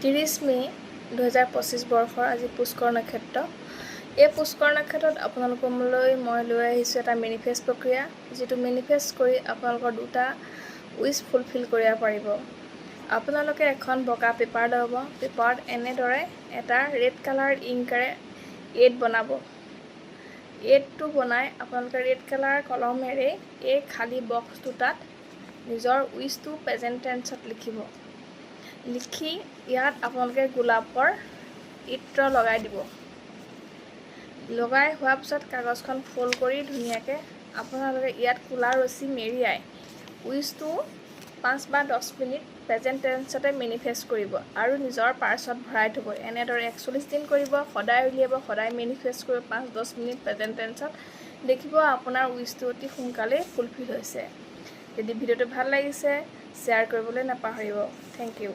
30 মে 2025 বৰ্ষৰ আজি পুষ্কৰ নক্ষত্ৰ। এই পুষ্কৰ নক্ষত্ৰত আপোনালোকলৈ মই লৈ আহিছোঁ এটা মেনিফেষ্ট প্ৰক্ৰিয়া, যিটো মেনিফেষ্ট কৰি আপোনালোকৰ দুটা উইচ ফুলফিল কৰিব পাৰিব। আপোনালোকে এখন বগা পেপাৰ ল'ব, পেপাৰত এনেদৰে এটা ৰেড কালাৰ ইংকেৰে 8 বনাব। 8টো বনাই আপোনালোকে ৰেড কালাৰ কলমেৰে এই খালী বক্সটো তাত নিজৰ উইচটো প্ৰেজেণ্ট টেন্সত লিখিব। লিখি ইয়াত আপোনালোকে গোলাপৰ ইত্ৰ লগাই দিব। লগাই হোৱাৰ পিছত কাগজখন ফোল্ড কৰি ধুনীয়াকৈ আপোনালোকে ইয়াত কোলা ৰছী মেৰিয়াই উইচটো 5 বা 10 মিনিট প্ৰেজেণ্ট টেন্সতে মেনিফেষ্ট কৰিব আৰু নিজৰ পাৰ্চত ভৰাই থ'ব। এনেদৰে 41 দিন কৰিব, সদায় উলিয়াব, সদায় মেনিফেষ্ট কৰিব 5-10 মিনিট প্ৰেজেণ্ট টেন্সত। দেখিব আপোনাৰ উইচটো অতি সোনকালেই ফুলফিল হৈছে। যদি ভিডিঅ'টো ভাল লাগিছে শ্বেয়াৰ কৰিবলৈ নাপাহৰিব। Thank U.